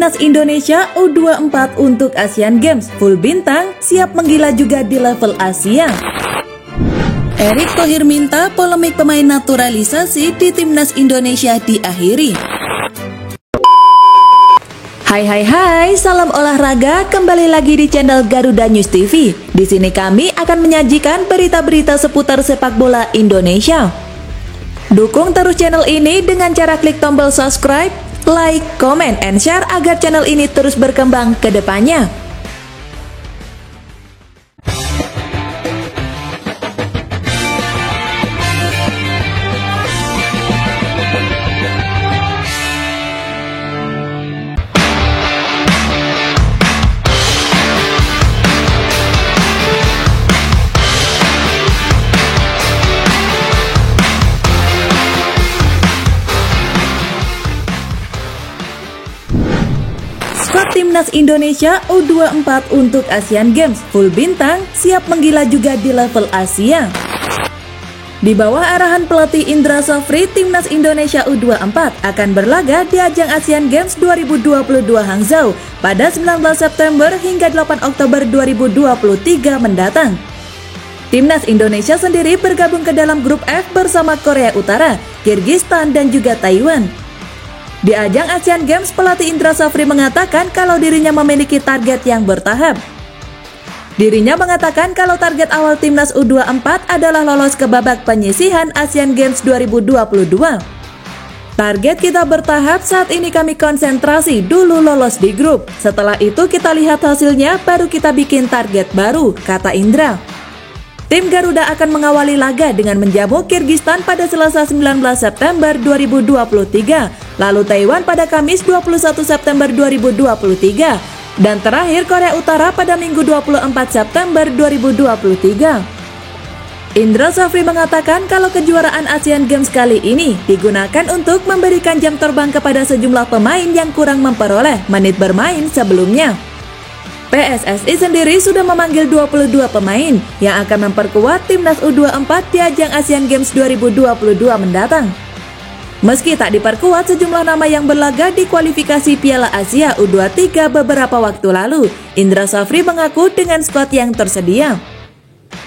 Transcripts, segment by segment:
Timnas Indonesia U24 untuk Asian Games full bintang, siap menggila juga di level Asia. Erick Thohir minta polemik pemain naturalisasi di Timnas Indonesia diakhiri. Hai, salam olahraga, kembali lagi di channel Garuda News TV. Di sini kami akan menyajikan berita-berita seputar sepak bola Indonesia. Dukung terus channel ini dengan cara klik tombol subscribe, like, comment, and share agar channel ini terus berkembang ke depannya. Skuad Timnas Indonesia U24 untuk Asian Games full bintang, siap menggila juga di level Asia. Di bawah arahan pelatih Indra Shafri, Timnas Indonesia U24 akan berlaga di ajang Asian Games 2022 Hangzhou pada 19 September hingga 8 Oktober 2023 mendatang. Timnas Indonesia sendiri bergabung ke dalam grup F bersama Korea Utara, Kirgistan, dan juga Taiwan. Di ajang Asian Games, pelatih Indra Shafri mengatakan kalau dirinya memiliki target yang bertahap. Dirinya mengatakan kalau target awal Timnas U24 adalah lolos ke babak penyisihan Asian Games 2022. Target kita bertahap, saat ini kami konsentrasi dulu lolos di grup. Setelah itu kita lihat hasilnya, baru kita bikin target baru, kata Indra. Tim Garuda akan mengawali laga dengan menjamu Kirgistan pada Selasa 19 September 2023, lalu Taiwan pada Kamis 21 September 2023, dan terakhir Korea Utara pada Minggu 24 September 2023. Indra Shafri mengatakan kalau kejuaraan Asian Games kali ini digunakan untuk memberikan jam terbang kepada sejumlah pemain yang kurang memperoleh menit bermain sebelumnya. PSSI sendiri sudah memanggil 22 pemain yang akan memperkuat Timnas U24 di ajang Asian Games 2022 mendatang. Meski tak diperkuat, sejumlah nama yang berlaga di kualifikasi Piala Asia U23 beberapa waktu lalu, Indra Shafri mengaku dengan skuad yang tersedia.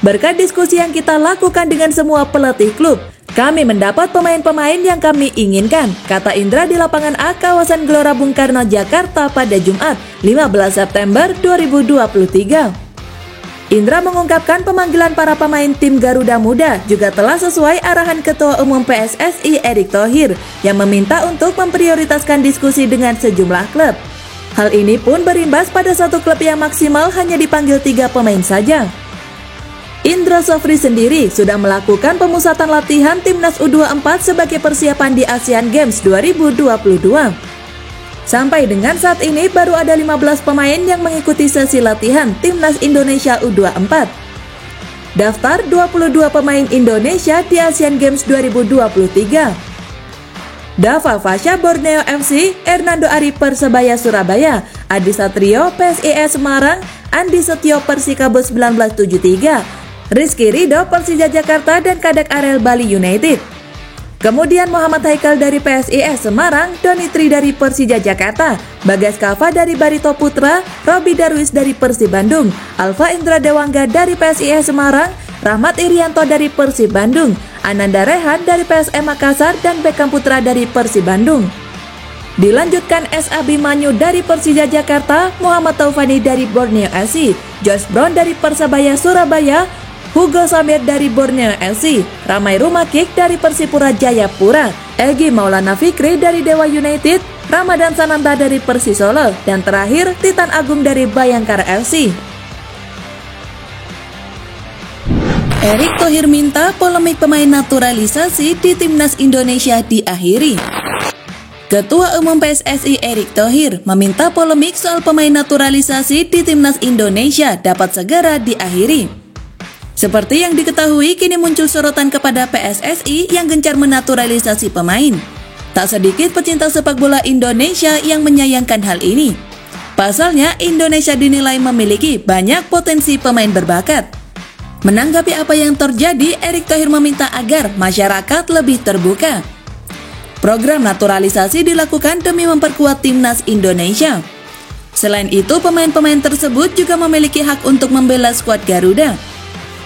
Berkat diskusi yang kita lakukan dengan semua pelatih klub, kami mendapat pemain-pemain yang kami inginkan, kata Indra di lapangan A kawasan Gelora Bung Karno, Jakarta pada Jumat 15 September 2023. Indra mengungkapkan pemanggilan para pemain tim Garuda Muda juga telah sesuai arahan Ketua Umum PSSI Erick Thohir yang meminta untuk memprioritaskan diskusi dengan sejumlah klub. Hal ini pun berimbas pada satu klub yang maksimal hanya dipanggil 3 pemain saja. Indra Shafri sendiri sudah melakukan pemusatan latihan Timnas U24 sebagai persiapan di Asian Games 2022. Sampai dengan saat ini baru ada 15 pemain yang mengikuti sesi latihan Timnas Indonesia U24. Daftar 22 pemain Indonesia di Asian Games 2023. Dava Fasha Borneo FC, Hernando Ari Persebaya Surabaya, Adi Satrio PSIS Semarang, Andi Setio Persikabo 1973, Rizky Ridho Persija Jakarta, dan Kadak Arel Bali United. Kemudian Muhammad Haikal dari PSIS Semarang, Doni Tri dari Persija Jakarta, Bagas Kava dari Barito Putra, Robi Darwis dari Persib Bandung, Alfa Indra Dewangga dari PSIS Semarang, Rahmat Irianto dari Persib Bandung, Ananda Rehan dari PSM Makassar, dan Beckham Putra dari Persib Bandung. Dilanjutkan S. Abimanyu dari Persija Jakarta, Muhammad Taufani dari Borneo FC, Josh Brown dari Persebaya Surabaya, Hugo Samir dari Borneo FC, Ramai Rumakik dari Persipura Jayapura, Egy Maulana Fikri dari Dewa United, Ramadan Sananta dari Persisolo, dan terakhir Titan Agung dari Bayangkara FC. Erick Thohir minta polemik pemain naturalisasi di Timnas Indonesia diakhiri. Ketua Umum PSSI Erick Thohir meminta polemik soal pemain naturalisasi di Timnas Indonesia dapat segera diakhiri. Seperti yang diketahui, kini muncul sorotan kepada PSSI yang gencar menaturalisasi pemain. Tak sedikit pecinta sepak bola Indonesia yang menyayangkan hal ini. Pasalnya, Indonesia dinilai memiliki banyak potensi pemain berbakat. Menanggapi apa yang terjadi, Erick Thohir meminta agar masyarakat lebih terbuka. Program naturalisasi dilakukan demi memperkuat timnas Indonesia. Selain itu, pemain-pemain tersebut juga memiliki hak untuk membela skuad Garuda.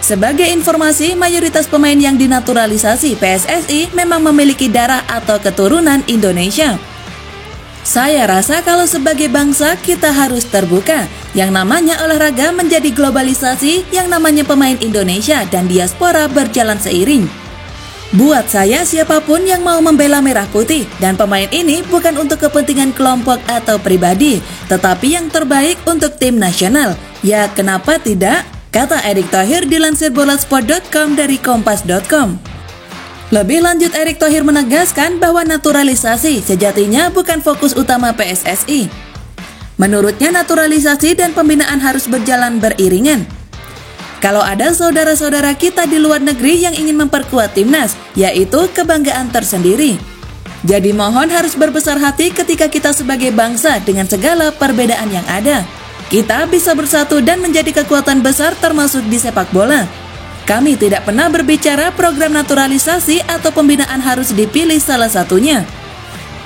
Sebagai informasi, mayoritas pemain yang dinaturalisasi PSSI memang memiliki darah atau keturunan Indonesia. Saya rasa kalau sebagai bangsa kita harus terbuka. Yang namanya olahraga menjadi globalisasi, yang namanya pemain Indonesia dan diaspora berjalan seiring. Buat saya, siapapun yang mau membela merah putih dan pemain ini bukan untuk kepentingan kelompok atau pribadi, tetapi yang terbaik untuk tim nasional. Ya, kenapa tidak? Kata Erick Thohir dilansir bolatsport.com dari kompas.com. Lebih lanjut, Erick Thohir menegaskan bahwa naturalisasi sejatinya bukan fokus utama PSSI. Menurutnya, naturalisasi dan pembinaan harus berjalan beriringan. Kalau ada saudara-saudara kita di luar negeri yang ingin memperkuat timnas, yaitu kebanggaan tersendiri. Jadi mohon harus berbesar hati ketika kita sebagai bangsa dengan segala perbedaan yang ada. Kita bisa bersatu dan menjadi kekuatan besar termasuk di sepak bola. Kami tidak pernah berbicara program naturalisasi atau pembinaan harus dipilih salah satunya.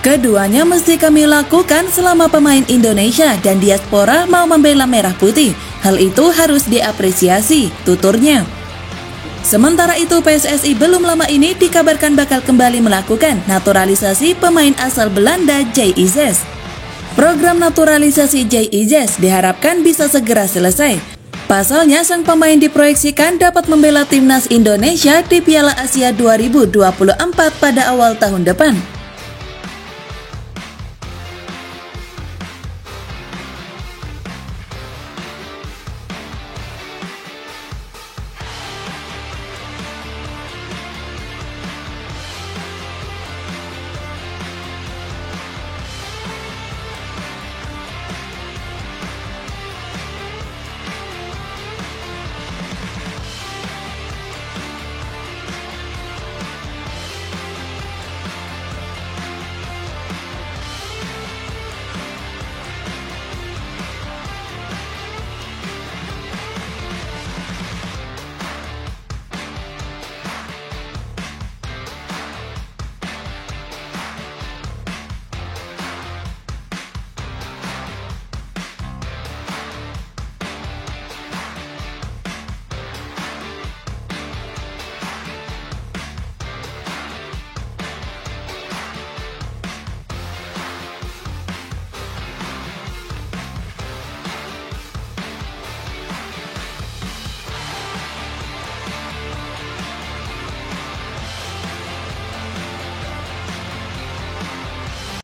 Keduanya mesti kami lakukan selama pemain Indonesia dan diaspora mau membela merah putih. Hal itu harus diapresiasi, tuturnya. Sementara itu, PSSI belum lama ini dikabarkan bakal kembali melakukan naturalisasi pemain asal Belanda Jay Izes. Program naturalisasi Jay Izes diharapkan bisa segera selesai. Pasalnya, sang pemain diproyeksikan dapat membela timnas Indonesia di Piala Asia 2024 pada awal tahun depan.